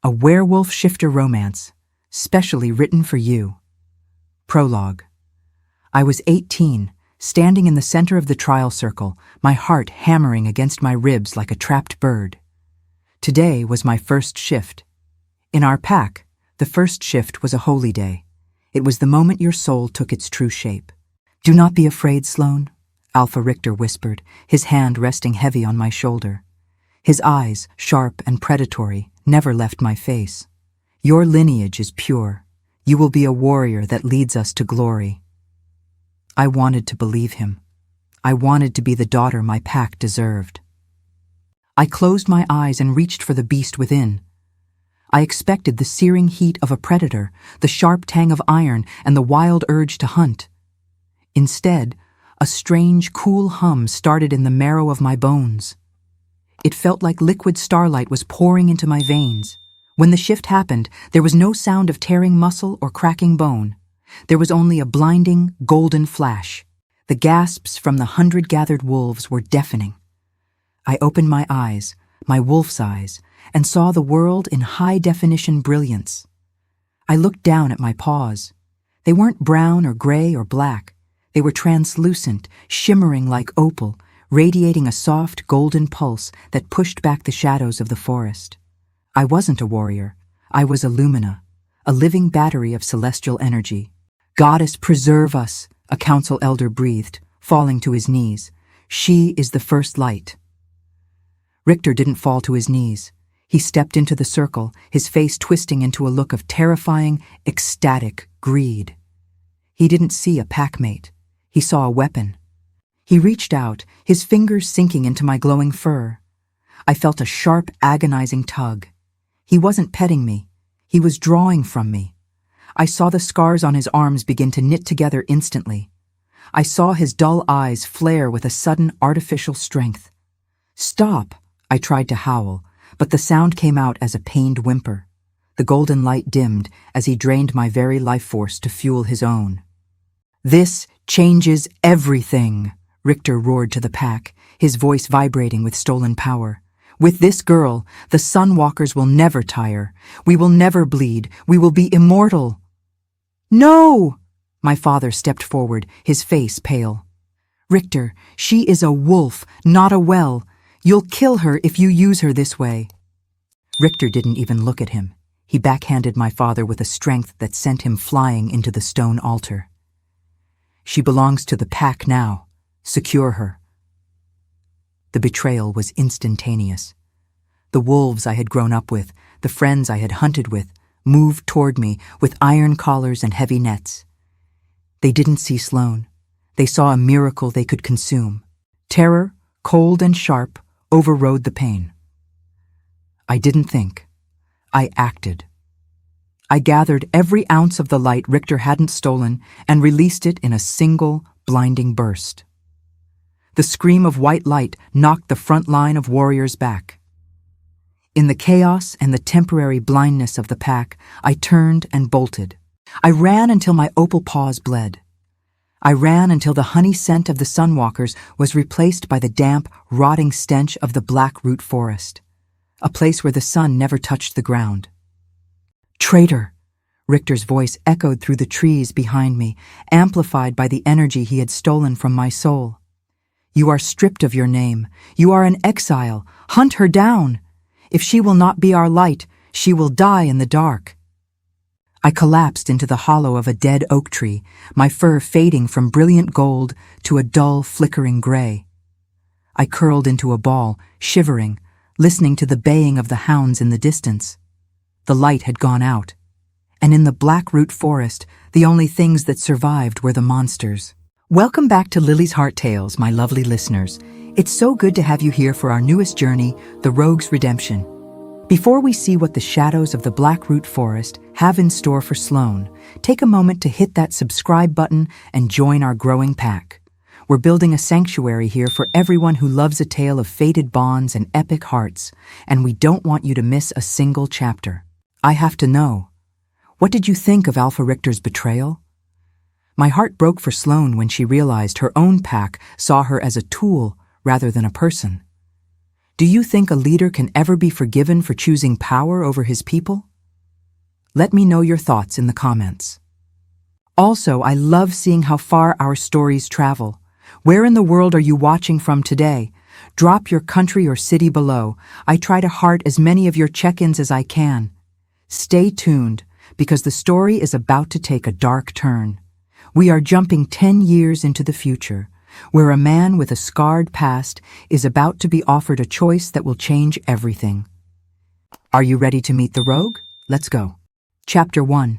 A werewolf shifter romance, specially written for you. Prologue. I was 18, standing in the center of the trial circle, my heart hammering against my ribs like a trapped bird. Today was my first shift. In our pack, the first shift was a holy day. It was the moment your soul took its true shape. "Do not be afraid, Sloane," Alpha Richter whispered, his hand resting heavy on my shoulder. His eyes, sharp and predatory, never left my face. "Your lineage is pure. You will be a warrior that leads us to glory." I wanted to believe him. I wanted to be the daughter my pack deserved. I closed my eyes and reached for the beast within. I expected the searing heat of a predator, the sharp tang of iron, and the wild urge to hunt. Instead, a strange, cool hum started in the marrow of my bones. It felt like liquid starlight was pouring into my veins. When the shift happened, there was no sound of tearing muscle or cracking bone. There was only a blinding, golden flash. The gasps from the 100 gathered wolves were deafening. I opened my eyes, my wolf's eyes, and saw the world in high-definition brilliance. I looked down at my paws. They weren't brown or gray or black. They were translucent, shimmering like opal, radiating a soft, golden pulse that pushed back the shadows of the forest. I wasn't a warrior. I was a Lumina, a living battery of celestial energy. "Goddess, preserve us," a council elder breathed, falling to his knees. "She is the first light." Richter didn't fall to his knees. He stepped into the circle, his face twisting into a look of terrifying, ecstatic greed. He didn't see a packmate. He saw a weapon. He reached out, his fingers sinking into my glowing fur. I felt a sharp, agonizing tug. He wasn't petting me. He was drawing from me. I saw the scars on his arms begin to knit together instantly. I saw his dull eyes flare with a sudden artificial strength. "Stop!" I tried to howl, but the sound came out as a pained whimper. The golden light dimmed as he drained my very life force to fuel his own. "This changes everything," Richter roared to the pack, his voice vibrating with stolen power. "With this girl, the Sunwalkers will never tire. We will never bleed. We will be immortal." "No!" My father stepped forward, his face pale. "Richter, she is a wolf, not a well. You'll kill her if you use her this way." Richter didn't even look at him. He backhanded my father with a strength that sent him flying into the stone altar. "She belongs to the pack now. Secure her." The betrayal was instantaneous. The wolves I had grown up with, the friends I had hunted with, moved toward me with iron collars and heavy nets. They didn't see Sloane. They saw a miracle they could consume. Terror, cold and sharp, overrode the pain. I didn't think. I acted. I gathered every ounce of the light Richter hadn't stolen and released it in a single, blinding burst. The scream of white light knocked the front line of warriors back. In the chaos and the temporary blindness of the pack, I turned and bolted. I ran until my opal paws bled. I ran until the honey scent of the Sunwalkers was replaced by the damp, rotting stench of the black root forest, a place where the sun never touched the ground. "Traitor!" Richter's voice echoed through the trees behind me, amplified by the energy he had stolen from my soul. "You are stripped of your name. You are an exile. Hunt her down. If she will not be our light, she will die in the dark." I collapsed into the hollow of a dead oak tree, my fur fading from brilliant gold to a dull, flickering gray. I curled into a ball, shivering, listening to the baying of the hounds in the distance. The light had gone out, and in the black root forest, the only things that survived were the monsters. Welcome back to Lily's Heart Tales, my lovely listeners. It's so good to have you here for our newest journey, The Rogue's Redemption. Before we see what the shadows of the black root forest have in store for Sloane, take a moment to hit that subscribe button and join our growing pack. We're building a sanctuary here for everyone who loves a tale of fated bonds and epic hearts, and we don't want you to miss a single chapter. I have to know, what did you think of Alpha Richter's betrayal? My heart broke for Sloane when she realized her own pack saw her as a tool rather than a person. Do you think a leader can ever be forgiven for choosing power over his people? Let me know your thoughts in the comments. Also, I love seeing how far our stories travel. Where in the world are you watching from today? Drop your country or city below. I try to heart as many of your check-ins as I can. Stay tuned, because the story is about to take a dark turn. We are jumping 10 years into the future, where a man with a scarred past is about to be offered a choice that will change everything. Are you ready to meet the rogue? Let's go. Chapter 1.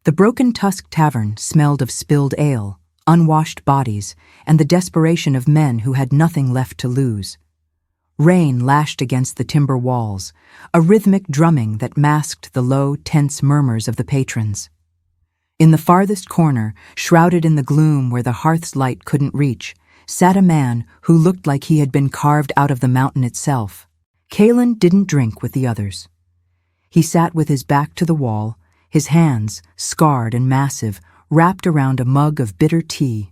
The Broken Tusk Tavern smelled of spilled ale, unwashed bodies, and the desperation of men who had nothing left to lose. Rain lashed against the timber walls, a rhythmic drumming that masked the low, tense murmurs of the patrons. In the farthest corner, shrouded in the gloom where the hearth's light couldn't reach, sat a man who looked like he had been carved out of the mountain itself. Kaelen didn't drink with the others. He sat with his back to the wall, his hands, scarred and massive, wrapped around a mug of bitter tea.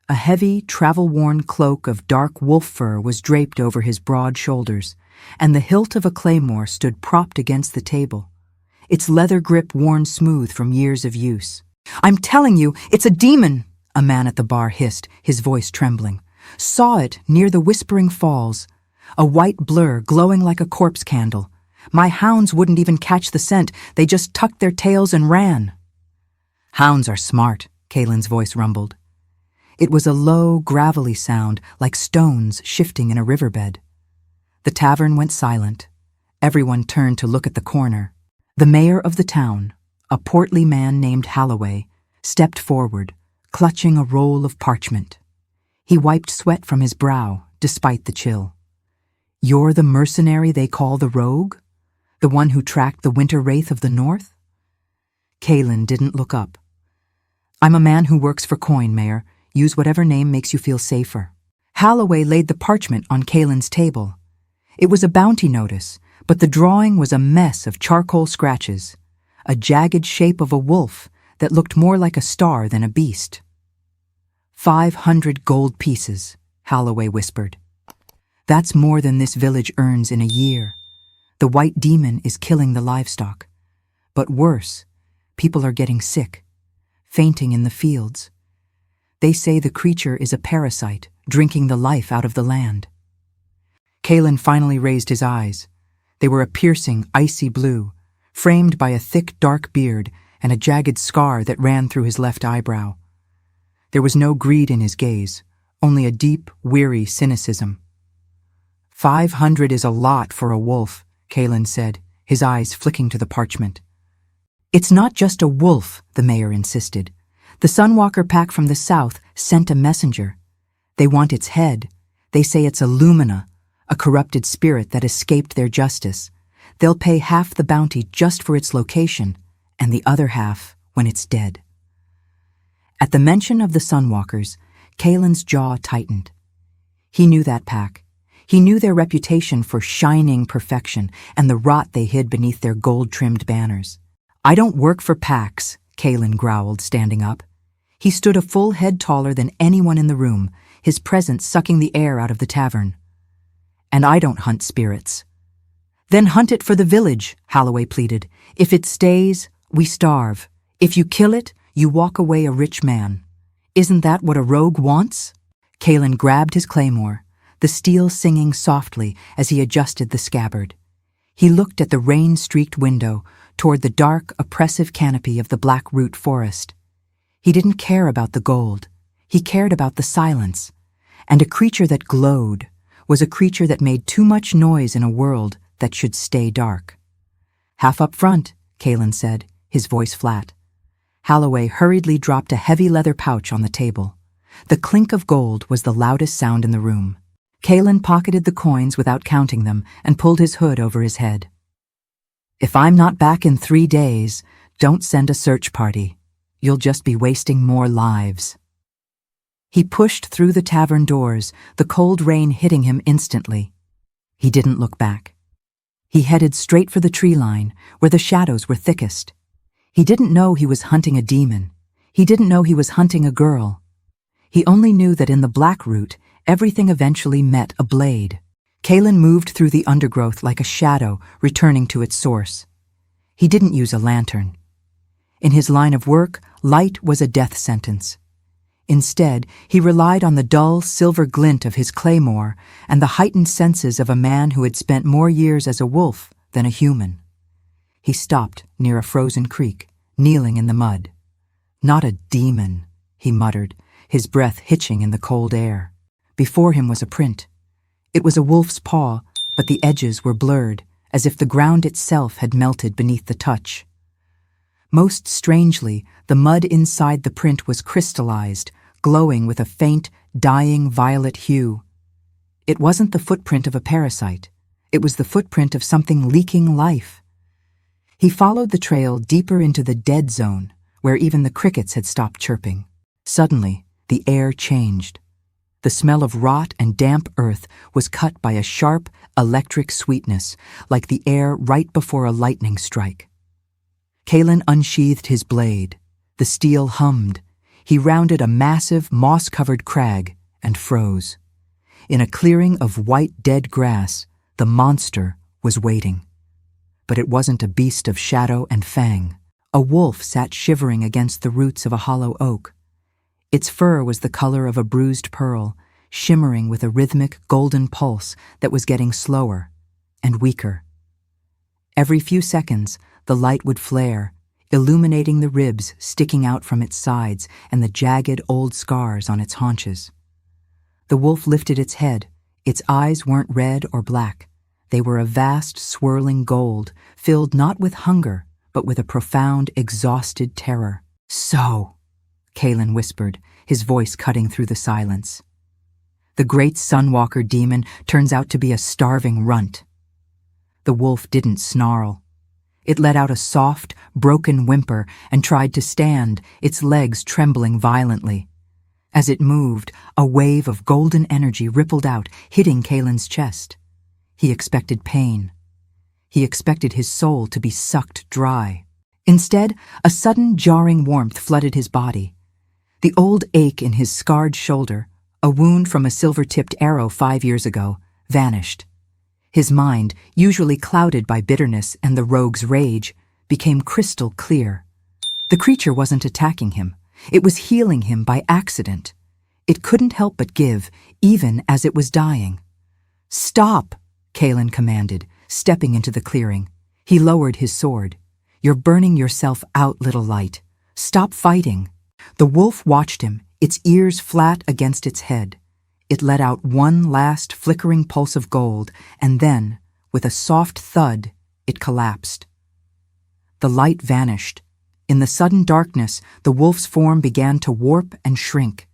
A heavy, travel-worn cloak of dark wolf fur was draped over his broad shoulders, and the hilt of a claymore stood propped against the table, its leather grip worn smooth from years of use. "I'm telling you, it's a demon!" a man at the bar hissed, his voice trembling. "Saw it near the Whispering Falls, a white blur glowing like a corpse candle. My hounds wouldn't even catch the scent, they just tucked their tails and ran." "Hounds are smart," Kaelen's voice rumbled. It was a low, gravelly sound, like stones shifting in a riverbed. The tavern went silent. Everyone turned to look at the corner. The mayor of the town, a portly man named Holloway, stepped forward, clutching a roll of parchment. He wiped sweat from his brow, despite the chill. "You're the mercenary they call the Rogue? The one who tracked the Winter Wraith of the North?" Kaelen didn't look up. "I'm a man who works for coin, Mayor. Use whatever name makes you feel safer." Holloway laid the parchment on Kaelen's table. It was a bounty notice, but the drawing was a mess of charcoal scratches, a jagged shape of a wolf that looked more like a star than a beast. 500 gold pieces, Holloway whispered. "That's more than this village earns in a year. The white demon is killing the livestock. But worse, people are getting sick, fainting in the fields. They say the creature is a parasite, drinking the life out of the land." Kaelen finally raised his eyes. They were a piercing, icy blue, framed by a thick, dark beard and a jagged scar that ran through his left eyebrow. There was no greed in his gaze, only a deep, weary cynicism. 500 is a lot for a wolf," Kaelen said, his eyes flicking to the parchment. "It's not just a wolf," the mayor insisted. "The Sunwalker pack from the south sent a messenger. They want its head. They say it's a Lumina, a corrupted spirit that escaped their justice. They'll pay half the bounty just for its location, and the other half when it's dead." At the mention of the Sunwalkers, Kaelen's jaw tightened. He knew that pack. He knew their reputation for shining perfection and the rot they hid beneath their gold-trimmed banners. "I don't work for packs," Kaelen growled, standing up. He stood a full head taller than anyone in the room, his presence sucking the air out of the tavern. "And I don't hunt spirits." "Then hunt it for the village," Holloway pleaded. "If it stays, we starve. If you kill it, you walk away a rich man. Isn't that what a rogue wants?" Kaelen grabbed his claymore, the steel singing softly as he adjusted the scabbard. He looked at the rain-streaked window, toward the dark, oppressive canopy of the Blackroot forest. He didn't care about the gold. He cared about the silence. And a creature that glowed was a creature that made too much noise in a world that should stay dark. "Half up front," Kaelen said, his voice flat. Holloway hurriedly dropped a heavy leather pouch on the table. The clink of gold was the loudest sound in the room. Kaelen pocketed the coins without counting them and pulled his hood over his head. "If I'm not back in 3 days, don't send a search party. You'll just be wasting more lives." He pushed through the tavern doors, the cold rain hitting him instantly. He didn't look back. He headed straight for the tree line, where the shadows were thickest. He didn't know he was hunting a demon. He didn't know he was hunting a girl. He only knew that in the Blackroot, everything eventually met a blade. Kaelen moved through the undergrowth like a shadow, returning to its source. He didn't use a lantern. In his line of work, light was a death sentence. Instead, he relied on the dull silver glint of his claymore and the heightened senses of a man who had spent more years as a wolf than a human. He stopped near a frozen creek, kneeling in the mud. "Not a demon," he muttered, his breath hitching in the cold air. Before him was a print. It was a wolf's paw, but the edges were blurred, as if the ground itself had melted beneath the touch. Most strangely, the mud inside the print was crystallized, glowing with a faint, dying violet hue. It wasn't the footprint of a parasite. It was the footprint of something leaking life. He followed the trail deeper into the dead zone, where even the crickets had stopped chirping. Suddenly, the air changed. The smell of rot and damp earth was cut by a sharp, electric sweetness, like the air right before a lightning strike. Kaelen unsheathed his blade. The steel hummed. He rounded a massive, moss-covered crag and froze. In a clearing of white dead grass, the monster was waiting. But it wasn't a beast of shadow and fang. A wolf sat shivering against the roots of a hollow oak. Its fur was the color of a bruised pearl, shimmering with a rhythmic golden pulse that was getting slower and weaker. Every few seconds, the light would flare, illuminating the ribs sticking out from its sides and the jagged old scars on its haunches. The wolf lifted its head. Its eyes weren't red or black. They were a vast, swirling gold, filled not with hunger, but with a profound, exhausted terror. "So," Kaelen whispered, his voice cutting through the silence. "The great Sunwalker demon turns out to be a starving runt." The wolf didn't snarl. It let out a soft, broken whimper and tried to stand, its legs trembling violently. As it moved, a wave of golden energy rippled out, hitting Kaelen's chest. He expected pain. He expected his soul to be sucked dry. Instead, a sudden jarring warmth flooded his body. The old ache in his scarred shoulder, a wound from a silver-tipped arrow 5 years ago, vanished. His mind, usually clouded by bitterness and the rogue's rage, became crystal clear. The creature wasn't attacking him. It was healing him by accident. It couldn't help but give, even as it was dying. "Stop!" Kaelen commanded, stepping into the clearing. He lowered his sword. "You're burning yourself out, little light. Stop fighting." The wolf watched him, its ears flat against its head. It let out one last flickering pulse of gold, and then, with a soft thud, it collapsed. The light vanished. In the sudden darkness, the wolf's form began to warp and shrink.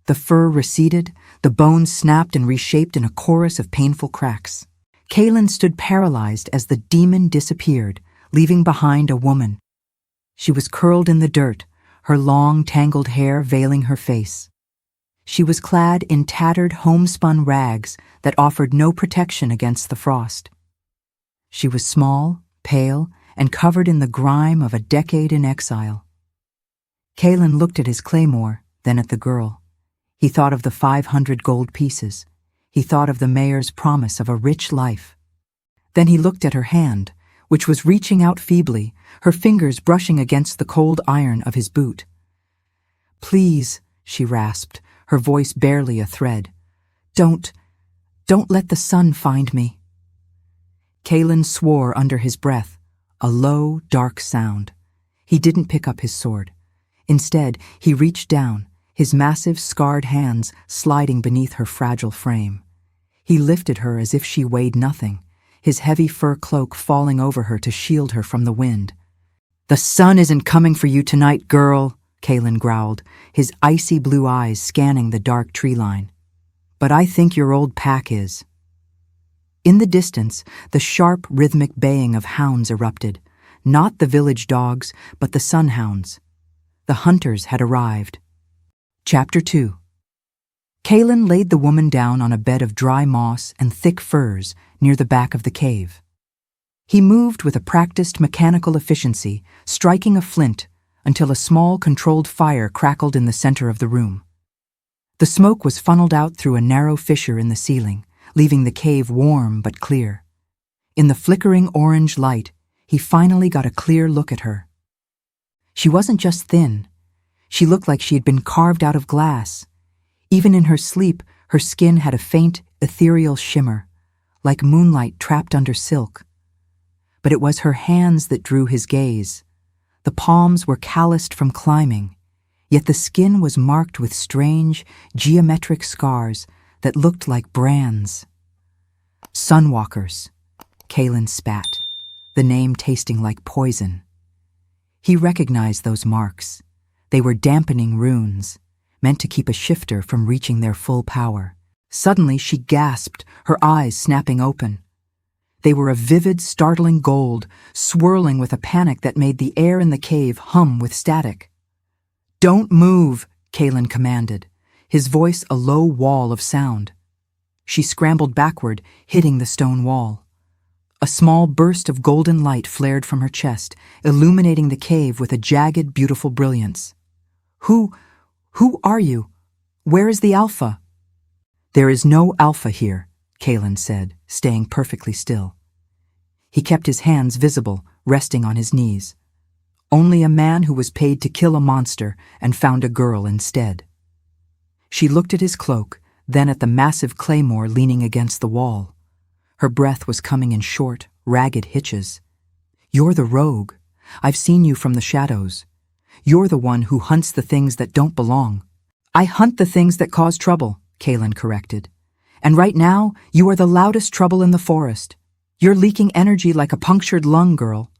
The fur receded, the bones snapped and reshaped in a chorus of painful cracks. Kaelen stood paralyzed as the demon disappeared, leaving behind a woman. She was curled in the dirt, her long, tangled hair veiling her face. She was clad in tattered, homespun rags that offered no protection against the frost. She was small, pale, and covered in the grime of a decade in exile. Kaelen looked at his claymore, then at the girl. He thought of the 500 gold pieces. He thought of the mayor's promise of a rich life. Then he looked at her hand, which was reaching out feebly, her fingers brushing against the cold iron of his boot. "Please," she rasped, her voice barely a thread. Don't let the sun find me." Kaelen swore under his breath, a low, dark sound. He didn't pick up his sword. Instead, he reached down, his massive, scarred hands sliding beneath her fragile frame. He lifted her as if she weighed nothing, his heavy fur cloak falling over her to shield her from the wind. "The sun isn't coming for you tonight, girl," Kaelen growled, his icy blue eyes scanning the dark tree line. "But I think your old pack is." In the distance, the sharp, rhythmic baying of hounds erupted, not the village dogs, but the sunhounds. The hunters had arrived. Chapter 2. Kaelen laid the woman down on a bed of dry moss and thick furs near the back of the cave. He moved with a practiced mechanical efficiency, striking a flint until a small, controlled fire crackled in the center of the room. The smoke was funneled out through a narrow fissure in the ceiling, leaving the cave warm but clear. In the flickering orange light, he finally got a clear look at her. She wasn't just thin. She looked like she had been carved out of glass. Even in her sleep, her skin had a faint, ethereal shimmer, like moonlight trapped under silk. But it was her hands that drew his gaze. The palms were calloused from climbing, yet the skin was marked with strange, geometric scars that looked like brands. Sunwalkers, Kaelen spat, the name tasting like poison. He recognized those marks. They were dampening runes, meant to keep a shifter from reaching their full power. Suddenly she gasped, her eyes snapping open. They were a vivid, startling gold, swirling with a panic that made the air in the cave hum with static. "Don't move," Kaelen commanded, his voice a low wall of sound. She scrambled backward, hitting the stone wall. A small burst of golden light flared from her chest, illuminating the cave with a jagged, beautiful brilliance. Who are you? Where is the Alpha?" "There is no Alpha here," Kaelen said, staying perfectly still. He kept his hands visible, resting on his knees. "Only a man who was paid to kill a monster and found a girl instead." She looked at his cloak, then at the massive claymore leaning against the wall. Her breath was coming in short, ragged hitches. "You're the rogue. I've seen you from the shadows. You're the one who hunts the things that don't belong." "I hunt the things that cause trouble," Kaelen corrected. "And right now, you are the loudest trouble in the forest. You're leaking energy like a punctured lung, girl.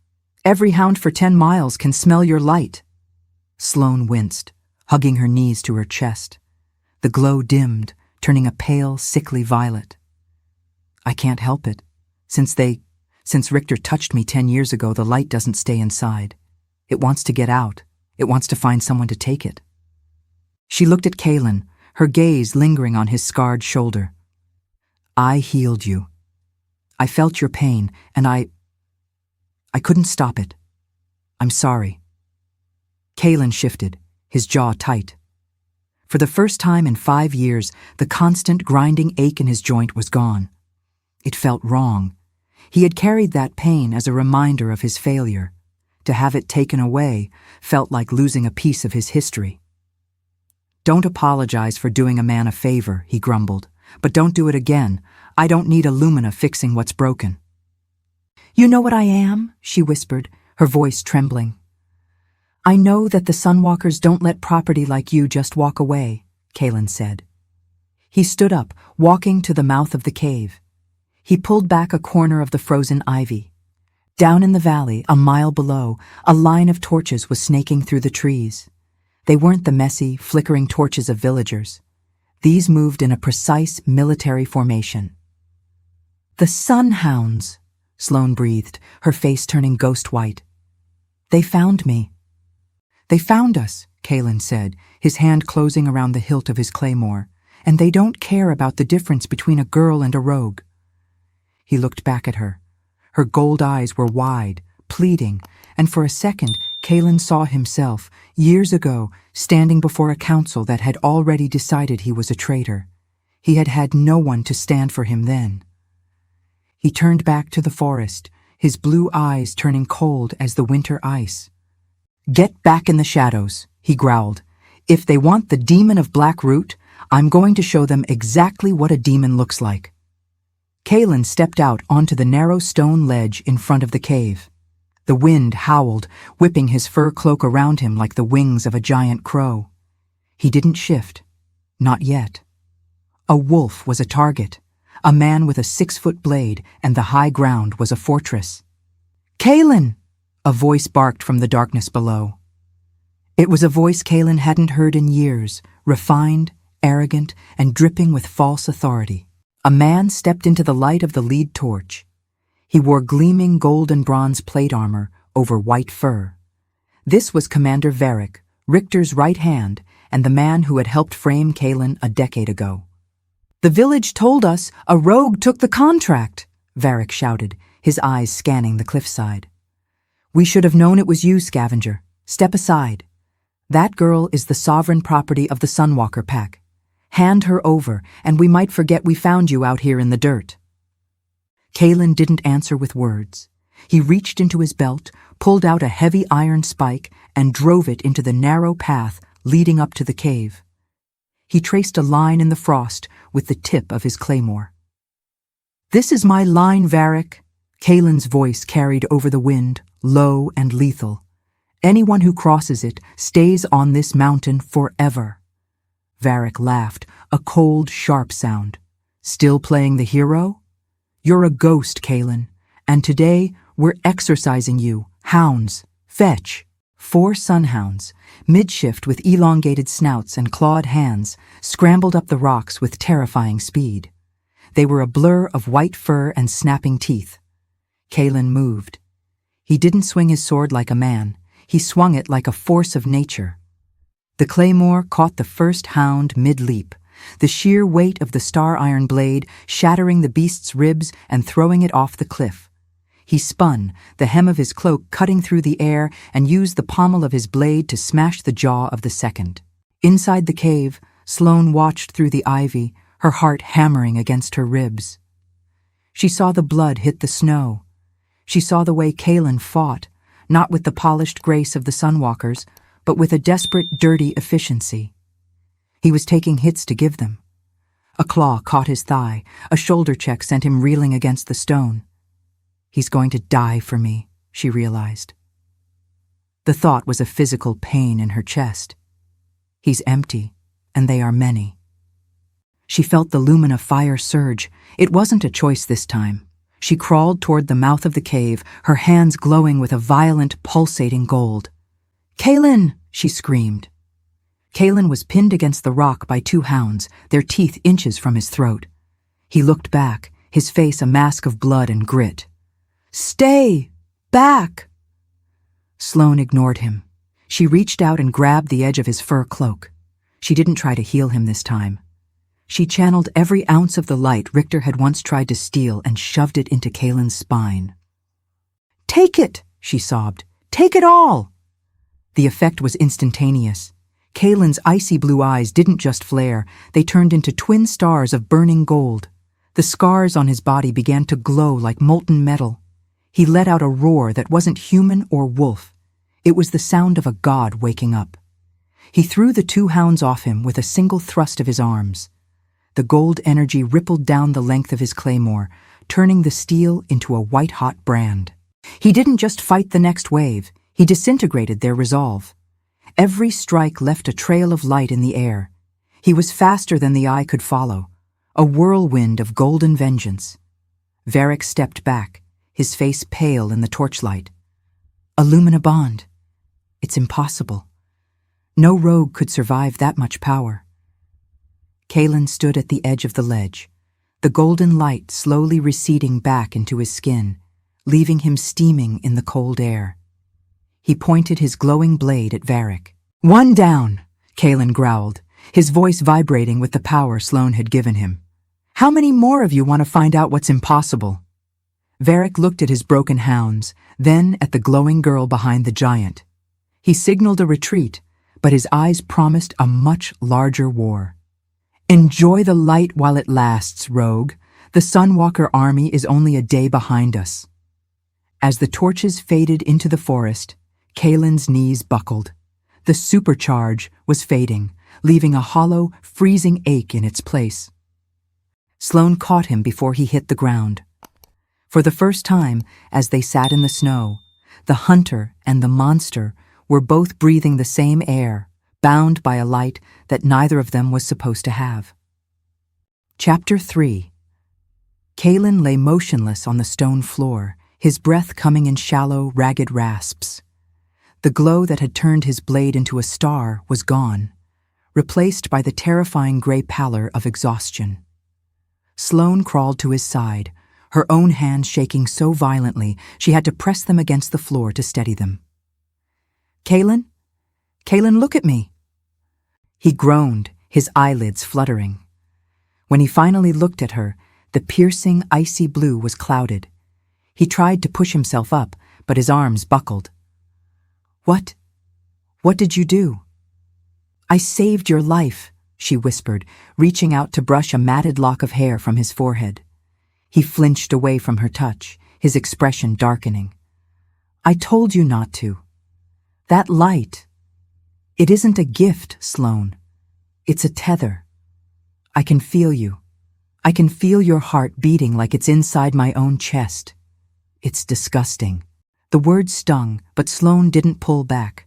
Every hound for 10 miles can smell your light." Sloane winced, hugging her knees to her chest. The glow dimmed, turning a pale, sickly violet. "I can't help it. Since Richter touched me 10 years ago, the light doesn't stay inside. It wants to get out. It wants to find someone to take it." She looked at Kaelen, her gaze lingering on his scarred shoulder. "I healed you. I felt your pain, and I couldn't stop it. I'm sorry." Kaelen shifted, his jaw tight. For the first time in 5 years, the constant grinding ache in his joint was gone. It felt wrong. He had carried that pain as a reminder of his failure. To have it taken away felt like losing a piece of his history. "Don't apologize for doing a man a favor," he grumbled. "But don't do it again. I don't need a Lumina fixing what's broken." "You know what I am?" she whispered, her voice trembling. "I know that the Sunwalkers don't let property like you just walk away," Kaelen said. He stood up, walking to the mouth of the cave. He pulled back a corner of the frozen ivy. Down in the valley, a mile below, a line of torches was snaking through the trees. They weren't the messy, flickering torches of villagers. These moved in a precise military formation. "The Sunhounds," Sloane breathed, her face turning ghost white. "They found me." "They found us," Kaelen said, his hand closing around the hilt of his claymore. "And they don't care about the difference between a girl and a rogue." He looked back at her. Her gold eyes were wide, pleading, and for a second Kaelen saw himself, years ago, standing before a council that had already decided he was a traitor. He had had no one to stand for him then. He turned back to the forest, his blue eyes turning cold as the winter ice. "Get back in the shadows," he growled. "If they want the demon of Black Root, I'm going to show them exactly what a demon looks like." Kaelen stepped out onto the narrow stone ledge in front of the cave. The wind howled, whipping his fur cloak around him like the wings of a giant crow. He didn't shift. Not yet. A wolf was a target, a man with a 6-foot blade, and the high ground was a fortress. "Kaelen!" a voice barked from the darkness below. It was a voice Kaelen hadn't heard in years, refined, arrogant, and dripping with false authority. A man stepped into the light of the lead torch. He wore gleaming gold and bronze plate armor over white fur. This was Commander Varric, Richter's right hand, and the man who had helped frame Kaelen a decade ago. "The village told us a rogue took the contract," Varric shouted, his eyes scanning the cliffside. "We should have known it was you, Scavenger. Step aside. That girl is the sovereign property of the Sunwalker Pack. Hand her over, and we might forget we found you out here in the dirt." Kaelen didn't answer with words. He reached into his belt, pulled out a heavy iron spike, and drove it into the narrow path leading up to the cave. He traced a line in the frost with the tip of his claymore. "This is my line, Varric," Kaelen's voice carried over the wind, low and lethal. "Anyone who crosses it stays on this mountain forever." Varric laughed, a cold, sharp sound. "Still playing the hero? You're a ghost, Kaelen, and today we're exorcising you. Hounds, fetch." 4 sunhounds, midshift with elongated snouts and clawed hands, scrambled up the rocks with terrifying speed. They were a blur of white fur and snapping teeth. Kaelen moved. He didn't swing his sword like a man. He swung it like a force of nature. The claymore caught the first hound mid-leap, the sheer weight of the star-iron blade shattering the beast's ribs and throwing it off the cliff. He spun, the hem of his cloak cutting through the air, and used the pommel of his blade to smash the jaw of the second. Inside the cave, Sloane watched through the ivy, her heart hammering against her ribs. She saw the blood hit the snow. She saw the way Kaelen fought, not with the polished grace of the Sunwalkers, but with a desperate, dirty efficiency. He was taking hits to give them. A claw caught his thigh, a shoulder check sent him reeling against the stone. "He's going to die for me," she realized. The thought was a physical pain in her chest. He's empty, and they are many. She felt the Lumina fire surge. It wasn't a choice this time. She crawled toward the mouth of the cave, her hands glowing with a violent, pulsating gold. "Kaelen!" she screamed. Kaelen was pinned against the rock by 2 hounds, their teeth inches from his throat. He looked back, his face a mask of blood and grit. "Stay! Back!" Sloane ignored him. She reached out and grabbed the edge of his fur cloak. She didn't try to heal him this time. She channeled every ounce of the light Richter had once tried to steal and shoved it into Kaelen's spine. "Take it!" she sobbed. "Take it all!" The effect was instantaneous. Kaelen's icy blue eyes didn't just flare, they turned into twin stars of burning gold. The scars on his body began to glow like molten metal. He let out a roar that wasn't human or wolf. It was the sound of a god waking up. He threw the 2 hounds off him with a single thrust of his arms. The gold energy rippled down the length of his claymore, turning the steel into a white-hot brand. He didn't just fight the next wave, he disintegrated their resolve. Every strike left a trail of light in the air. He was faster than the eye could follow, a whirlwind of golden vengeance. Varric stepped back, his face pale in the torchlight. A Lumina bond. It's impossible. No rogue could survive that much power. Kaelen stood at the edge of the ledge, the golden light slowly receding back into his skin, leaving him steaming in the cold air. He pointed his glowing blade at Varric. "One down," Kaelen growled, his voice vibrating with the power Sloane had given him. "How many more of you want to find out what's impossible?" Varric looked at his broken hounds, then at the glowing girl behind the giant. He signaled a retreat, but his eyes promised a much larger war. "Enjoy the light while it lasts, rogue. The Sunwalker army is only a day behind us." As the torches faded into the forest, Kaelen's knees buckled. The supercharge was fading, leaving a hollow, freezing ache in its place. Sloane caught him before he hit the ground. For the first time, as they sat in the snow, the hunter and the monster were both breathing the same air, bound by a light that neither of them was supposed to have. Chapter 3. Kaelen lay motionless on the stone floor, his breath coming in shallow, ragged rasps. The glow that had turned his blade into a star was gone, replaced by the terrifying gray pallor of exhaustion. Sloane crawled to his side, her own hands shaking so violently she had to press them against the floor to steady them. "Kaelen? Kaelen, look at me." He groaned, his eyelids fluttering. When he finally looked at her, the piercing, icy blue was clouded. He tried to push himself up, but his arms buckled. What did you do?" "I saved your life," she whispered, reaching out to brush a matted lock of hair from his forehead. He flinched away from her touch, his expression darkening. I told you not to. That light. It isn't a gift, Sloane. It's a tether. I can feel you. I can feel your heart beating like it's inside my own chest. It's disgusting. The words stung, but Sloane didn't pull back.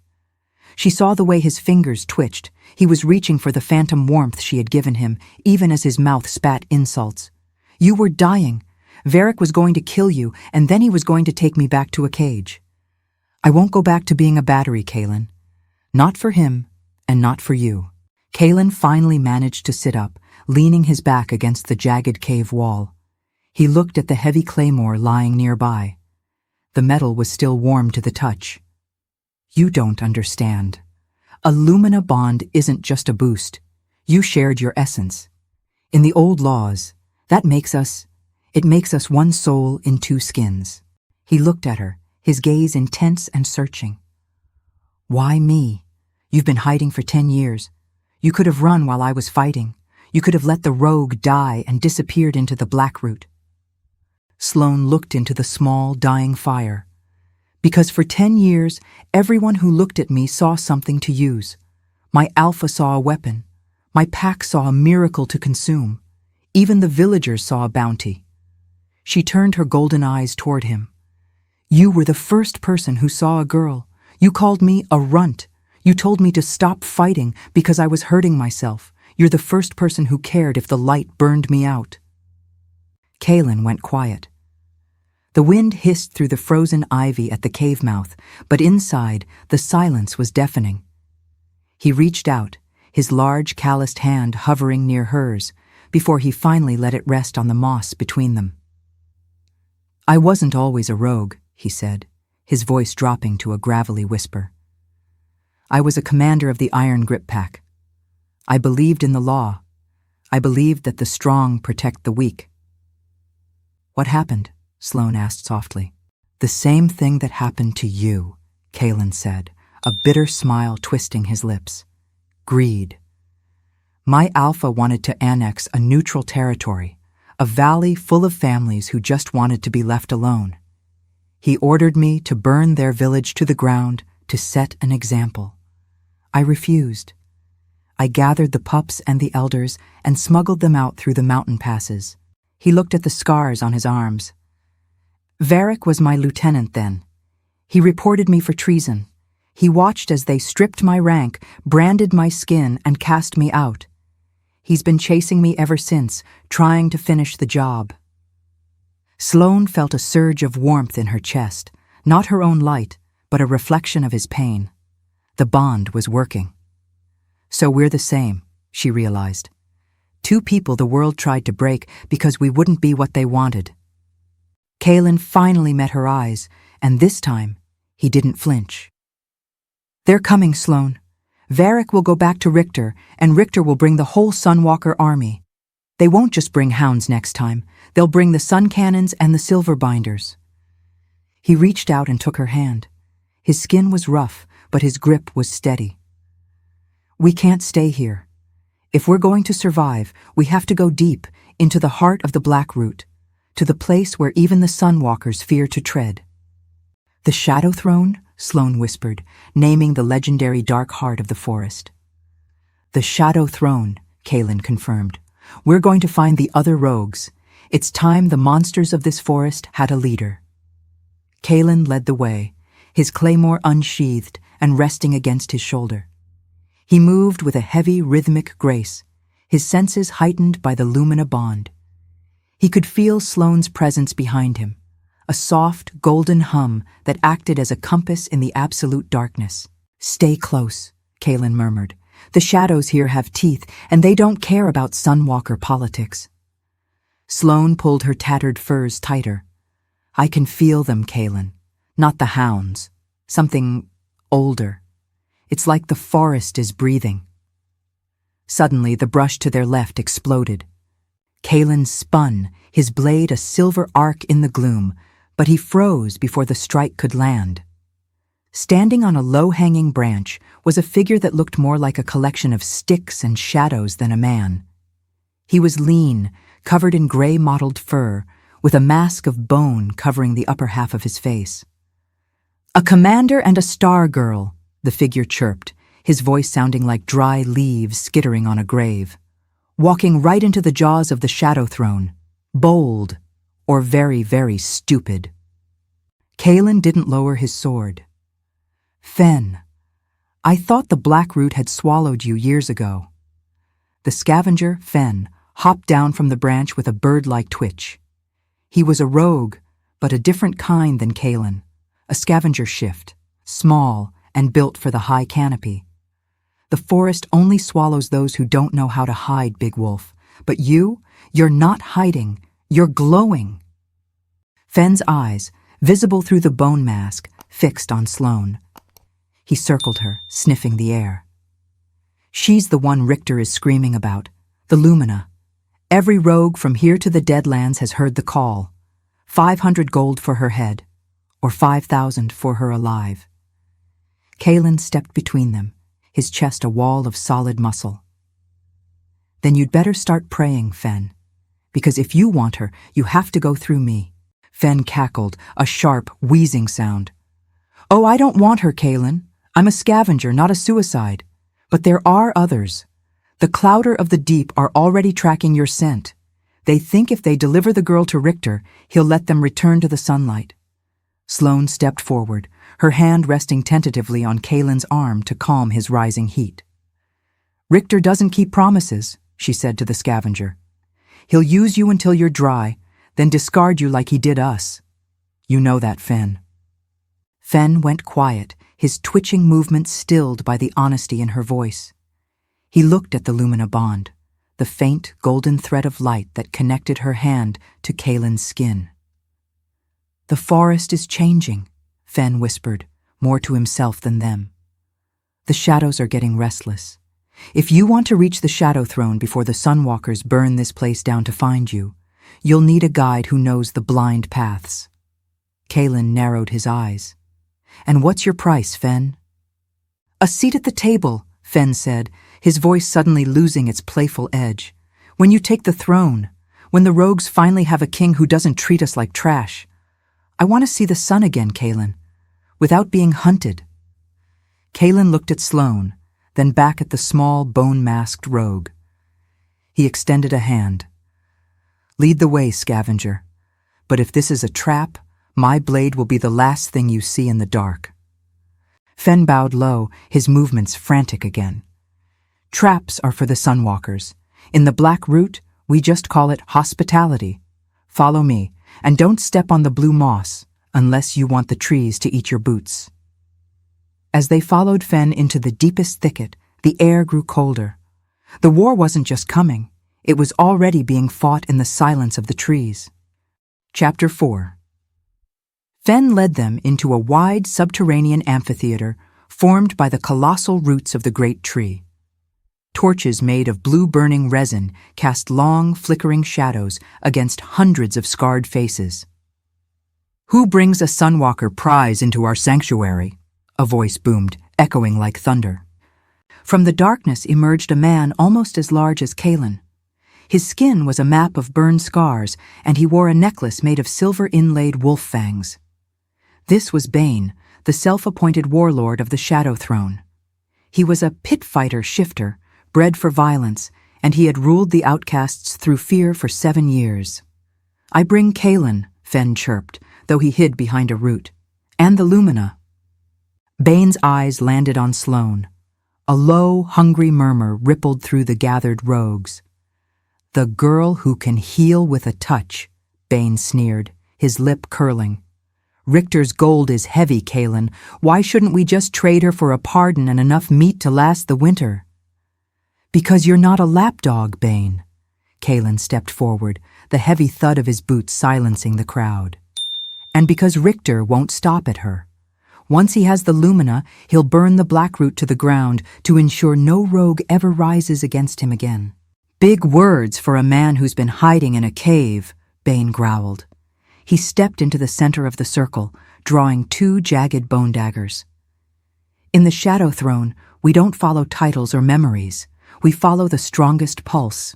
She saw the way his fingers twitched. He was reaching for the phantom warmth she had given him, even as his mouth spat insults. You were dying. Varric was going to kill you, and then he was going to take me back to a cage. I won't go back to being a battery, Kaelen. Not for him, and not for you. Kaelen finally managed to sit up, leaning his back against the jagged cave wall. He looked at the heavy claymore lying nearby. The metal was still warm to the touch. You don't understand. A Lumina bond isn't just a boost. You shared your essence. In the old laws, it makes us one soul in two skins. He looked at her, his gaze intense and searching. Why me? You've been hiding for 10 years. You could have run while I was fighting. You could have let the rogue die and disappeared into the Blackroot. Sloane looked into the small, dying fire. Because for 10 years, everyone who looked at me saw something to use. My alpha saw a weapon. My pack saw a miracle to consume. Even the villagers saw a bounty. She turned her golden eyes toward him. You were the first person who saw a girl. You called me a runt. You told me to stop fighting because I was hurting myself. You're the first person who cared if the light burned me out. Kaelen went quiet. The wind hissed through the frozen ivy at the cave mouth, but inside, the silence was deafening. He reached out, his large calloused hand hovering near hers, before he finally let it rest on the moss between them. I wasn't always a rogue, he said, his voice dropping to a gravelly whisper. I was a commander of the Iron Grip Pack. I believed in the law. I believed that the strong protect the weak. What happened? Sloane asked softly. The same thing that happened to you, Kaelen said, a bitter smile twisting his lips. Greed. My alpha wanted to annex a neutral territory, a valley full of families who just wanted to be left alone. He ordered me to burn their village to the ground to set an example. I refused. I gathered the pups and the elders and smuggled them out through the mountain passes. He looked at the scars on his arms. Varric was my lieutenant then. He reported me for treason. He watched as they stripped my rank, branded my skin, and cast me out. He's been chasing me ever since, trying to finish the job. Sloane felt a surge of warmth in her chest, not her own light, but a reflection of his pain. The bond was working. So we're the same, she realized. Two people the world tried to break because we wouldn't be what they wanted. Kaelen finally met her eyes, and this time, he didn't flinch. They're coming, Sloane. Varric will go back to Richter, and Richter will bring the whole Sunwalker army. They won't just bring hounds next time. They'll bring the Sun Cannons and the Silver Binders. He reached out and took her hand. His skin was rough, but his grip was steady. We can't stay here. If we're going to survive, we have to go deep, into the heart of the Blackroot, to the place where even the Sunwalkers fear to tread. The Shadow Throne? Sloane whispered, naming the legendary dark heart of the forest. The Shadow Throne, Kaelen confirmed. We're going to find the other rogues. It's time the monsters of this forest had a leader. Kaelen led the way, his claymore unsheathed and resting against his shoulder. He moved with a heavy, rhythmic grace, his senses heightened by the Lumina bond. He could feel Sloane's presence behind him, a soft, golden hum that acted as a compass in the absolute darkness. Stay close, Kaelen murmured. The shadows here have teeth, and they don't care about Sunwalker politics. Sloane pulled her tattered furs tighter. I can feel them, Kaelen. Not the hounds. Something older. It's like the forest is breathing. Suddenly, the brush to their left exploded. Kaelen spun, his blade a silver arc in the gloom, but he froze before the strike could land. Standing on a low-hanging branch was a figure that looked more like a collection of sticks and shadows than a man. He was lean, covered in gray mottled fur, with a mask of bone covering the upper half of his face. "A commander and a star girl," the figure chirped, his voice sounding like dry leaves skittering on a grave. "Walking right into the jaws of the Shadow Throne. Bold, or very, very stupid." Kaelen didn't lower his sword. "Fen, I thought the Black Root had swallowed you years ago." The scavenger, Fen, hopped down from the branch with a bird-like twitch. He was a rogue, but a different kind than Kaelen, a scavenger shift, small and built for the high canopy. "The forest only swallows those who don't know how to hide, Big Wolf, but you're not hiding, you're glowing." Fen's eyes, visible through the bone mask, fixed on Sloane. He circled her, sniffing the air. "She's the one Richter is screaming about, the Lumina. Every rogue from here to the Deadlands has heard the call. 500 gold for her head, or 5,000 for her alive." Kaelen stepped between them, his chest a wall of solid muscle. "Then you'd better start praying, Fen, because if you want her, you have to go through me." Fen cackled, a sharp, wheezing sound. "Oh, I don't want her, Kaelen. I'm a scavenger, not a suicide. But there are others. The Clouder of the Deep are already tracking your scent. They think if they deliver the girl to Richter, he'll let them return to the sunlight." Sloane stepped forward, her hand resting tentatively on Kaelen's arm to calm his rising heat. "Richter doesn't keep promises," she said to the scavenger. "He'll use you until you're dry, then discard you like he did us. You know that, Fen." Fen went quiet, his twitching movements stilled by the honesty in her voice. He looked at the Lumina bond, the faint golden thread of light that connected her hand to Kaelen's skin. "The forest is changing," Fen whispered, more to himself than them. "The shadows are getting restless. If you want to reach the Shadow Throne before the Sunwalkers burn this place down to find you, you'll need a guide who knows the blind paths." Kaelen narrowed his eyes. "And what's your price, Fen?" "A seat at the table," Fen said, his voice suddenly losing its playful edge. "When you take the throne, when the rogues finally have a king who doesn't treat us like trash. I want to see the sun again, Kaelen, without being hunted." Kaelen looked at Sloane, then back at the small, bone-masked rogue. He extended a hand. "Lead the way, scavenger. But if this is a trap, my blade will be the last thing you see in the dark." Fen bowed low, his movements frantic again. "Traps are for the Sunwalkers. In the Black Root, we just call it hospitality. Follow me, and don't step on the blue moss, unless you want the trees to eat your boots." As they followed Fen into the deepest thicket, the air grew colder. The war wasn't just coming, it was already being fought in the silence of the trees. Chapter 4. Fen led them into a wide subterranean amphitheater formed by the colossal roots of the great tree. Torches made of blue-burning resin cast long, flickering shadows against hundreds of scarred faces. "Who brings a Sunwalker prize into our sanctuary?" a voice boomed, echoing like thunder. From the darkness emerged a man almost as large as Kaelen. His skin was a map of burned scars, and he wore a necklace made of silver-inlaid wolf fangs. This was Bane, the self-appointed warlord of the Shadow Throne. He was a pit-fighter shifter, bred for violence, and he had ruled the outcasts through fear for 7 years. "I bring Kaelen," Fen chirped, though he hid behind a root. "And the Lumina." Bane's eyes landed on Sloane. A low, hungry murmur rippled through the gathered rogues. "The girl who can heal with a touch," Bane sneered, his lip curling. "Richter's gold is heavy, Kaelen. Why shouldn't we just trade her for a pardon and enough meat to last the winter?" "Because you're not a lapdog, Bane." Kaelen stepped forward, the heavy thud of his boots silencing the crowd. "And because Richter won't stop at her. Once he has the Lumina, he'll burn the Black Root to the ground to ensure no rogue ever rises against him again." "Big words for a man who's been hiding in a cave," Bane growled. He stepped into the center of the circle, drawing 2 jagged bone daggers. In the Shadow Throne, we don't follow titles or memories. We follow the strongest pulse.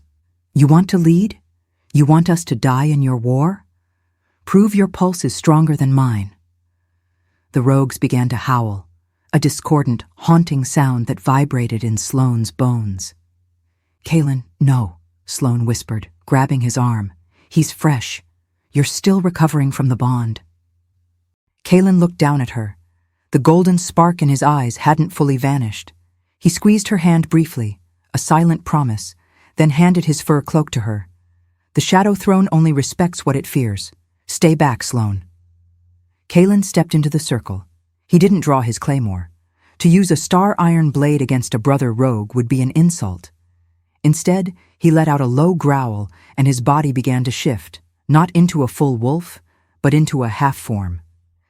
You want to lead? You want us to die in your war? Prove your pulse is stronger than mine. The rogues began to howl, a discordant, haunting sound that vibrated in Sloane's bones. Kaelen, no, Sloane whispered, grabbing his arm. He's fresh. You're still recovering from the bond. Kaelen looked down at her. The golden spark in his eyes hadn't fully vanished. He squeezed her hand briefly, a silent promise, then handed his fur cloak to her. The Shadow Throne only respects what it fears. Stay back, Sloane. Kaelen stepped into the circle. He didn't draw his claymore. To use a star iron blade against a brother rogue would be an insult. Instead, he let out a low growl, and his body began to shift, not into a full wolf, but into a half-form.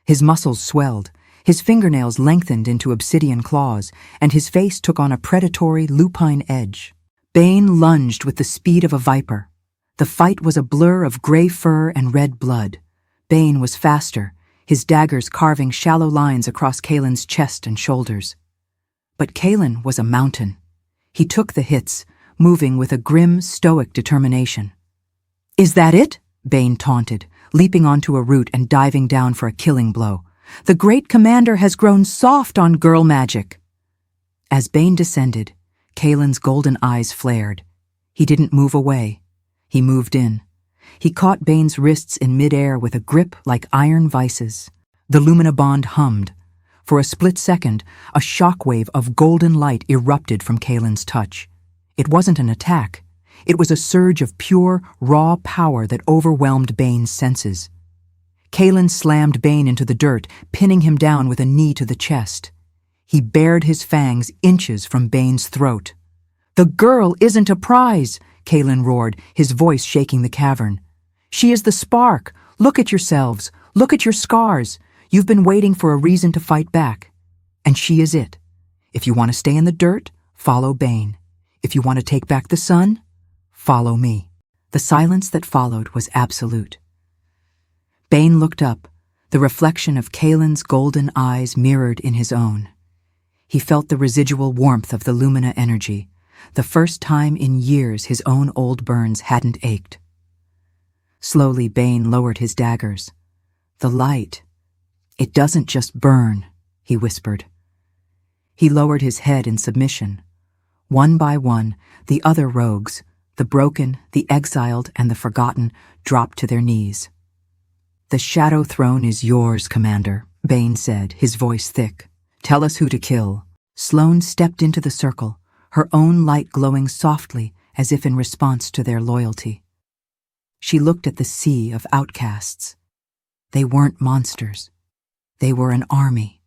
His muscles swelled, his fingernails lengthened into obsidian claws, and his face took on a predatory, lupine edge. Bane lunged with the speed of a viper. The fight was a blur of gray fur and red blood. Bane was faster, his daggers carving shallow lines across Kaelen's chest and shoulders. But Kaelen was a mountain. He took the hits, moving with a grim, stoic determination. "Is that it?" Bane taunted, leaping onto a root and diving down for a killing blow. "The great commander has grown soft on girl magic." As Bane descended, Kaelen's golden eyes flared. He didn't move away. He moved in. He caught Bane's wrists in midair with a grip like iron vices. The Lumina bond hummed. For a split second, a shockwave of golden light erupted from Kaelen's touch. It wasn't an attack. It was a surge of pure, raw power that overwhelmed Bane's senses. Kaelen slammed Bane into the dirt, pinning him down with a knee to the chest. He bared his fangs inches from Bane's throat. "The girl isn't a prize!" Kaelen roared, his voice shaking the cavern. "She is the spark! Look at yourselves! Look at your scars! You've been waiting for a reason to fight back. And she is it. If you want to stay in the dirt, follow Bane. If you want to take back the sun, follow me." The silence that followed was absolute. Bane looked up, the reflection of Kaelen's golden eyes mirrored in his own. He felt the residual warmth of the Lumina energy, the first time in years his own old burns hadn't ached. Slowly, Bane lowered his daggers. "The light, it doesn't just burn," he whispered. He lowered his head in submission. One by one, the other rogues, the broken, the exiled, and the forgotten, dropped to their knees. "The Shadow Throne is yours, Commander," Bane said, his voice thick. "Tell us who to kill." Sloane stepped into the circle, her own light glowing softly as if in response to their loyalty. She looked at the sea of outcasts. They weren't monsters. They were an army.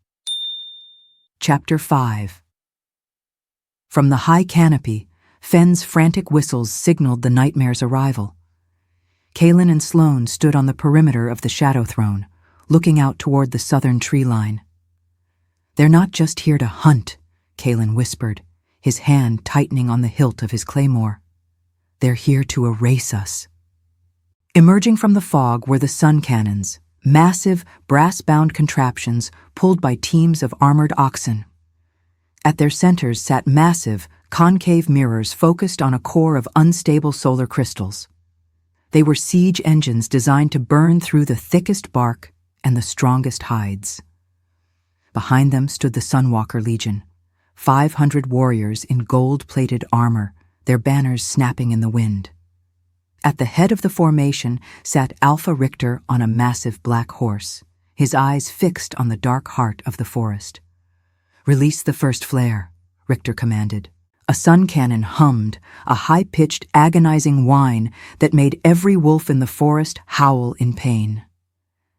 Chapter 5. From the high canopy, Fenn's frantic whistles signaled the nightmare's arrival. Kaelen and Sloane stood on the perimeter of the Shadow Throne, looking out toward the southern tree line. "They're not just here to hunt," Kaelen whispered, his hand tightening on the hilt of his claymore. "They're here to erase us." Emerging from the fog were the sun cannons, massive, brass-bound contraptions pulled by teams of armored oxen. At their centers sat massive, concave mirrors focused on a core of unstable solar crystals. They were siege engines designed to burn through the thickest bark and the strongest hides. Behind them stood the Sunwalker Legion, 500 warriors in gold-plated armor, their banners snapping in the wind. At the head of the formation sat Alpha Richter on a massive black horse, his eyes fixed on the dark heart of the forest. "Release the first flare," Richter commanded. A sun cannon hummed, a high-pitched, agonizing whine that made every wolf in the forest howl in pain.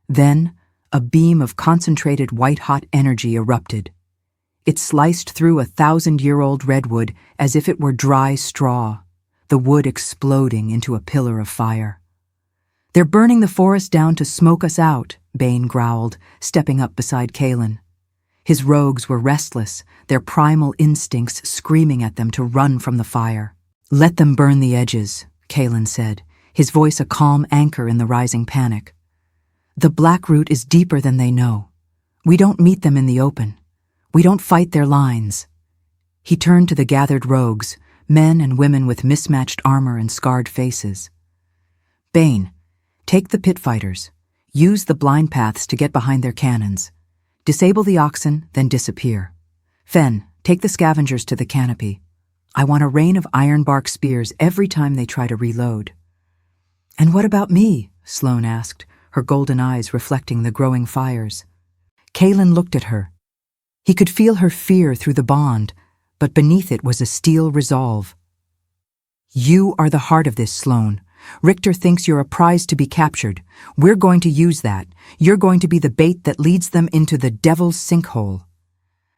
Then, a beam of concentrated white-hot energy erupted. It sliced through a 1,000-year-old redwood as if it were dry straw, the wood exploding into a pillar of fire. "They're burning the forest down to smoke us out," Bane growled, stepping up beside Kaelen. His rogues were restless, their primal instincts screaming at them to run from the fire. "Let them burn the edges," Kaelen said, his voice a calm anchor in the rising panic. "The Black Root is deeper than they know. We don't meet them in the open. We don't fight their lines." He turned to the gathered rogues, men and women with mismatched armor and scarred faces. "Bane, take the pit fighters. Use the blind paths to get behind their cannons. Disable the oxen, then disappear. Fen, take the scavengers to the canopy. I want a rain of ironbark spears every time they try to reload." "And what about me?" Sloane asked, her golden eyes reflecting the growing fires. Kaelen looked at her. He could feel her fear through the bond, but beneath it was a steel resolve. "You are the heart of this, Sloane. Richter thinks you're a prize to be captured. We're going to use that. You're going to be the bait that leads them into the devil's sinkhole."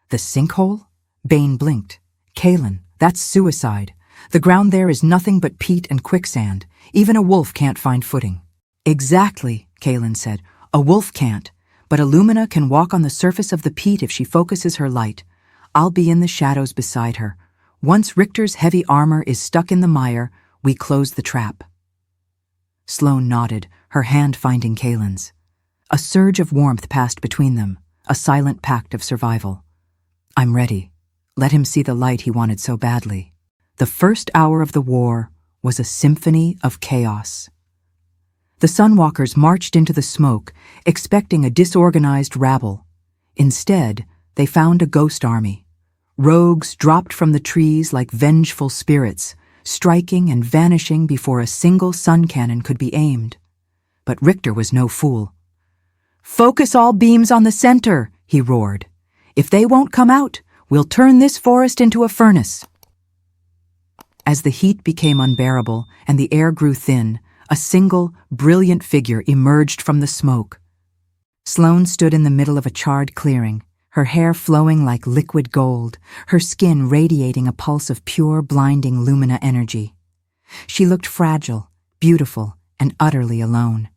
"The sinkhole?" Bane blinked. "Kaelen, that's suicide. The ground there is nothing but peat and quicksand. Even a wolf can't find footing." "Exactly," Kaelen said. "A wolf can't, but Lumina can walk on the surface of the peat if she focuses her light. I'll be in the shadows beside her. Once Richter's heavy armor is stuck in the mire, we close the trap." Sloane nodded, her hand finding Kaelen's. A surge of warmth passed between them, a silent pact of survival. "I'm ready. Let him see the light he wanted so badly." The first hour of the war was a symphony of chaos. The Sunwalkers marched into the smoke, expecting a disorganized rabble. Instead, they found a ghost army. Rogues dropped from the trees like vengeful spirits, striking and vanishing before a single sun cannon could be aimed. But Richter was no fool. "Focus all beams on the center," he roared. "If they won't come out, we'll turn this forest into a furnace." As the heat became unbearable and the air grew thin, a single, brilliant figure emerged from the smoke. Sloane stood in the middle of a charred clearing, her hair flowing like liquid gold, her skin radiating a pulse of pure, blinding Lumina energy. She looked fragile, beautiful, and utterly alone.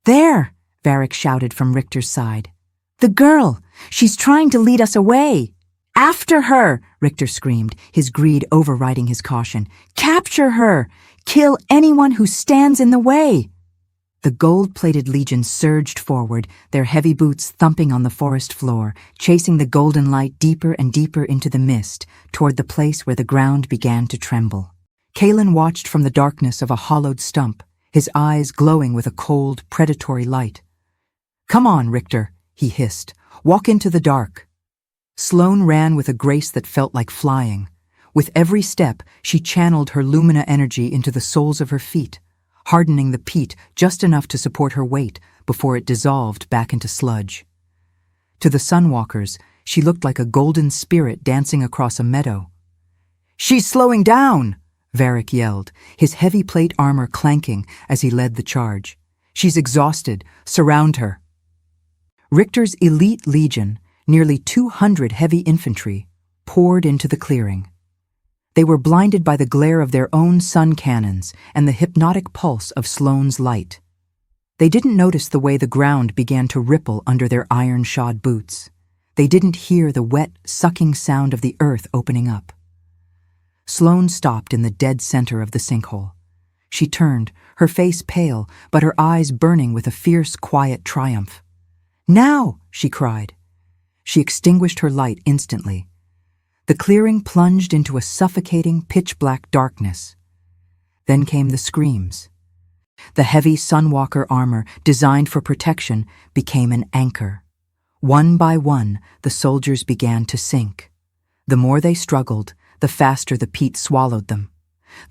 "There!" Varric shouted from Richter's side. "The girl! She's trying to lead us away!" "After her!" Richter screamed, his greed overriding his caution. "Capture her! Kill anyone who stands in the way!" The gold-plated legion surged forward, their heavy boots thumping on the forest floor, chasing the golden light deeper and deeper into the mist, toward the place where the ground began to tremble. Kaelen watched from the darkness of a hollowed stump, his eyes glowing with a cold, predatory light. "Come on, Richter," he hissed. "Walk into the dark." Sloane ran with a grace that felt like flying. With every step, she channeled her Lumina energy into the soles of her feet, hardening the peat just enough to support her weight before it dissolved back into sludge. To the Sunwalkers, she looked like a golden spirit dancing across a meadow. "She's slowing down!" Varric yelled, his heavy plate armor clanking as he led the charge. "She's exhausted. Surround her." Richter's elite legion, nearly 200 heavy infantry, poured into the clearing. They were blinded by the glare of their own sun cannons and the hypnotic pulse of Sloane's light. They didn't notice the way the ground began to ripple under their iron-shod boots. They didn't hear the wet, sucking sound of the earth opening up. Sloane stopped in the dead center of the sinkhole. She turned, her face pale, but her eyes burning with a fierce, quiet triumph. "Now!" she cried. She extinguished her light instantly. The clearing plunged into a suffocating, pitch-black darkness. Then came the screams. The heavy Sunwalker armor, designed for protection, became an anchor. One by one, the soldiers began to sink. The more they struggled, the faster the peat swallowed them.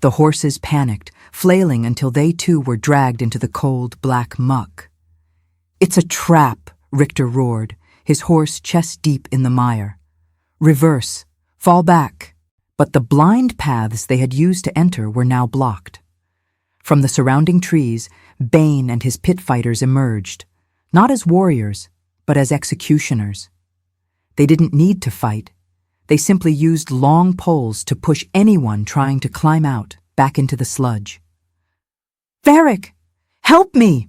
The horses panicked, flailing until they too were dragged into the cold, black muck. "It's a trap," Richter roared, his horse chest-deep in the mire. "Reverse. Fall back." But the blind paths they had used to enter were now blocked. From the surrounding trees, Bane and his pit fighters emerged, not as warriors, but as executioners. They didn't need to fight. They simply used long poles to push anyone trying to climb out back into the sludge. "Varric! Help me!"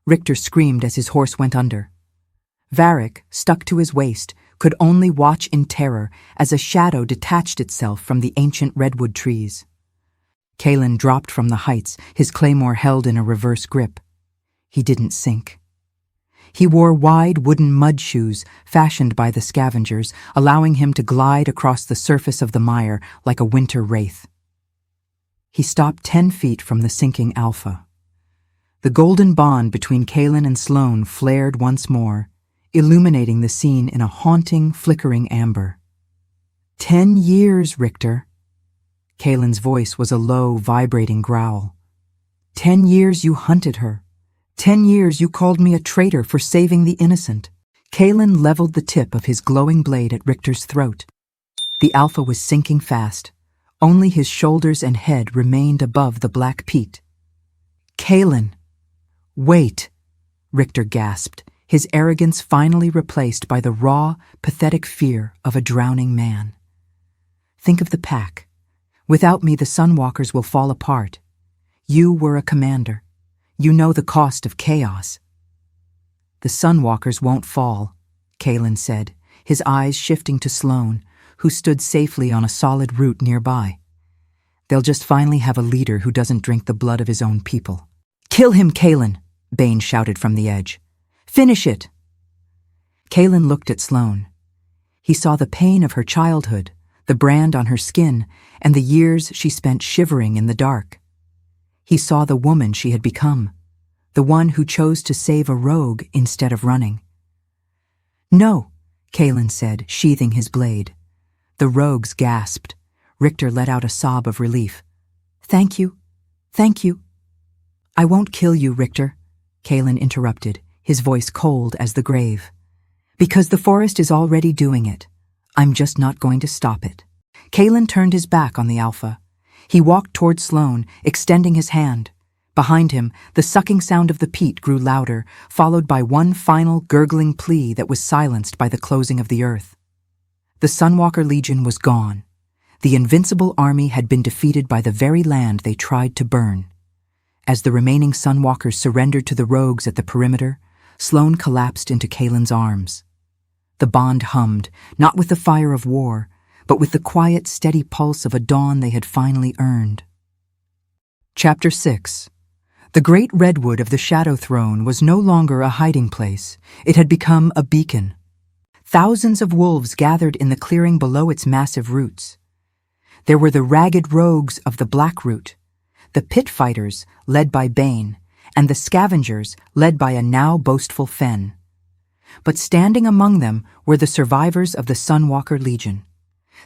Richter screamed as his horse went under. Varric, stuck to his waist, could only watch in terror as a shadow detached itself from the ancient redwood trees. Kaelen dropped from the heights, his claymore held in a reverse grip. He didn't sink. He wore wide wooden mud shoes fashioned by the scavengers, allowing him to glide across the surface of the mire like a winter wraith. He stopped 10 feet from the sinking Alpha. The golden bond between Kaelen and Sloane flared once more, illuminating the scene in a haunting, flickering amber. 10 years, Richter. Kaelen's voice was a low, vibrating growl. 10 years you hunted her. 10 years you called me a traitor for saving the innocent. Kaelen leveled the tip of his glowing blade at Richter's throat. The Alpha was sinking fast. Only his shoulders and head remained above the black peat. Kaelen! Wait! Richter gasped, his arrogance finally replaced by the raw, pathetic fear of a drowning man. Think of the pack. Without me, the Sunwalkers will fall apart. You were a commander. You know the cost of chaos. The Sunwalkers won't fall, Kaelen said, his eyes shifting to Sloane, who stood safely on a solid root nearby. They'll just finally have a leader who doesn't drink the blood of his own people. Kill him, Kaelen, Bane shouted from the edge. Finish it. Kaelen looked at Sloane. He saw the pain of her childhood, the brand on her skin, and the years she spent shivering in the dark. He saw the woman she had become, the one who chose to save a rogue instead of running. No, Kaelen said, sheathing his blade. The rogues gasped. Richter let out a sob of relief. Thank you. Thank you. I won't kill you, Richter, Kaelen interrupted, his voice cold as the grave. Because the forest is already doing it. I'm just not going to stop it. Kaelen turned his back on the Alpha. He walked toward Sloane, extending his hand. Behind him, the sucking sound of the peat grew louder, followed by one final gurgling plea that was silenced by the closing of the earth. The Sunwalker Legion was gone. The invincible army had been defeated by the very land they tried to burn. As the remaining Sunwalkers surrendered to the rogues at the perimeter, Sloane collapsed into Kaelen's arms. The bond hummed, not with the fire of war, but with the quiet, steady pulse of a dawn they had finally earned. Chapter 6. The great redwood of the Shadow Throne was no longer a hiding place. It had become a beacon. Thousands of wolves gathered in the clearing below its massive roots. There were the ragged rogues of the Blackroot, the pit fighters led by Bane, and the scavengers led by a now boastful Fen. But standing among them were the survivors of the Sunwalker Legion.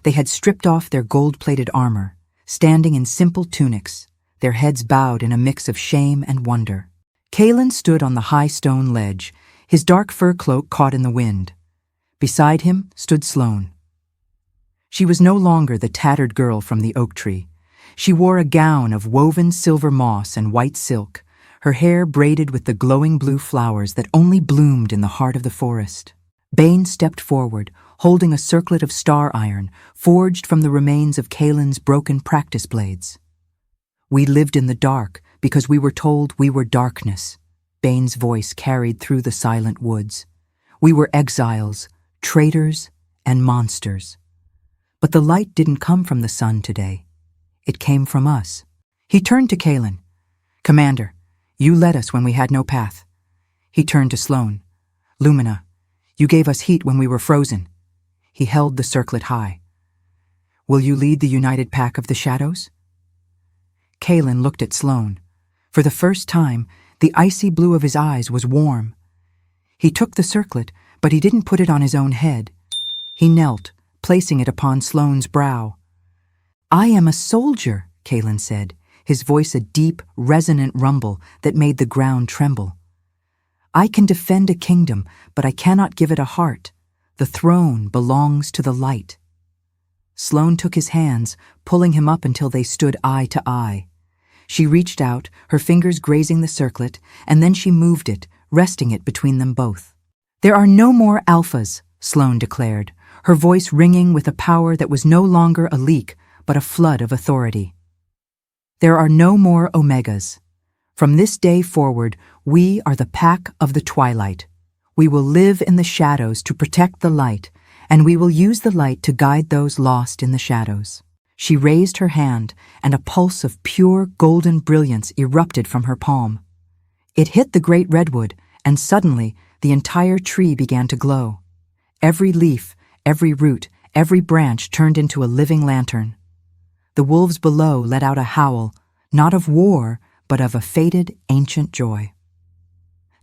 They had stripped off their gold-plated armor, standing in simple tunics, their heads bowed in a mix of shame and wonder. Kaelen stood on the high stone ledge, his dark fur cloak caught in the wind. Beside him stood Sloane. She was no longer the tattered girl from the oak tree. She wore a gown of woven silver moss and white silk, her hair braided with the glowing blue flowers that only bloomed in the heart of the forest. Bane stepped forward, holding a circlet of star iron, forged from the remains of Kaelen's broken practice blades. We lived in the dark because we were told we were darkness, Bane's voice carried through the silent woods. We were exiles, traitors, and monsters. But the light didn't come from the sun today. It came from us. He turned to Kaelen. Commander, you led us when we had no path. He turned to Sloane. Lumina, you gave us heat when we were frozen. He held the circlet high. Will you lead the united pack of the shadows? Kaelen looked at Sloane. For the first time, the icy blue of his eyes was warm. He took the circlet, but he didn't put it on his own head. He knelt, placing it upon Sloane's brow. I am a soldier, Kaelen said, his voice a deep, resonant rumble that made the ground tremble. I can defend a kingdom, but I cannot give it a heart. The throne belongs to the light. Sloane took his hands, pulling him up until they stood eye to eye. She reached out, her fingers grazing the circlet, and then she moved it, resting it between them both. There are no more alphas, Sloane declared, her voice ringing with a power that was no longer a leak, but a flood of authority. There are no more omegas. From this day forward, we are the pack of the twilight. We will live in the shadows to protect the light, and we will use the light to guide those lost in the shadows. She raised her hand, and a pulse of pure golden brilliance erupted from her palm. It hit the great redwood, and suddenly the entire tree began to glow. Every leaf, every root, every branch turned into a living lantern. The wolves below let out a howl, not of war, but of a fated, ancient joy.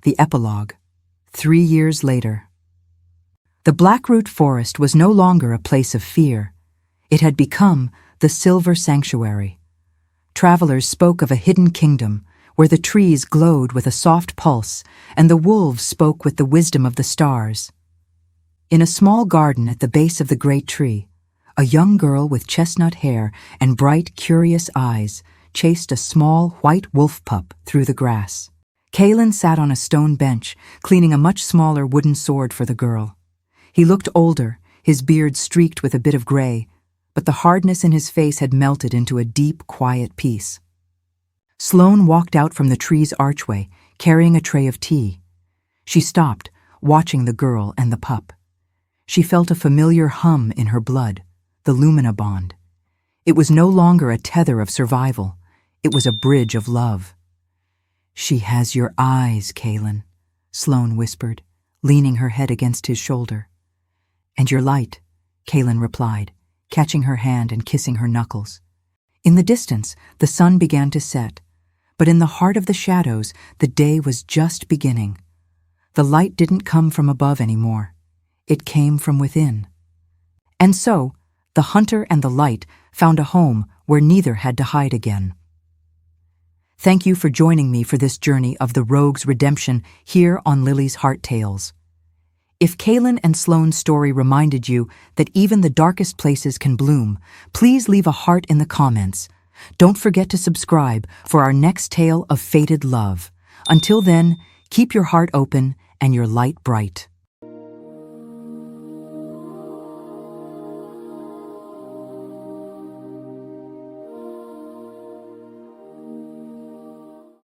The epilogue. 3 years later. The Blackroot Forest was no longer a place of fear. It had become the Silver Sanctuary. Travelers spoke of a hidden kingdom, where the trees glowed with a soft pulse, and the wolves spoke with the wisdom of the stars. In a small garden at the base of the great tree, a young girl with chestnut hair and bright, curious eyes chased a small white wolf pup through the grass. Kaelen sat on a stone bench, cleaning a much smaller wooden sword for the girl. He looked older, his beard streaked with a bit of gray, but the hardness in his face had melted into a deep, quiet peace. Sloane walked out from the tree's archway, carrying a tray of tea. She stopped, watching the girl and the pup. She felt a familiar hum in her blood, the Lumina bond. It was no longer a tether of survival. It was a bridge of love. "She has your eyes, Kaelen," Sloane whispered, leaning her head against his shoulder. "And your light," Kaelen replied, catching her hand and kissing her knuckles. In the distance, the sun began to set, but in the heart of the shadows, the day was just beginning. The light didn't come from above anymore. It came from within. And so, the hunter and the light found a home where neither had to hide again. Thank you for joining me for this journey of the rogue's redemption here on Lily's Heart Tales. If Kaelen and Sloane's story reminded you that even the darkest places can bloom, please leave a heart in the comments. Don't forget to subscribe for our next tale of fated love. Until then, keep your heart open and your light bright.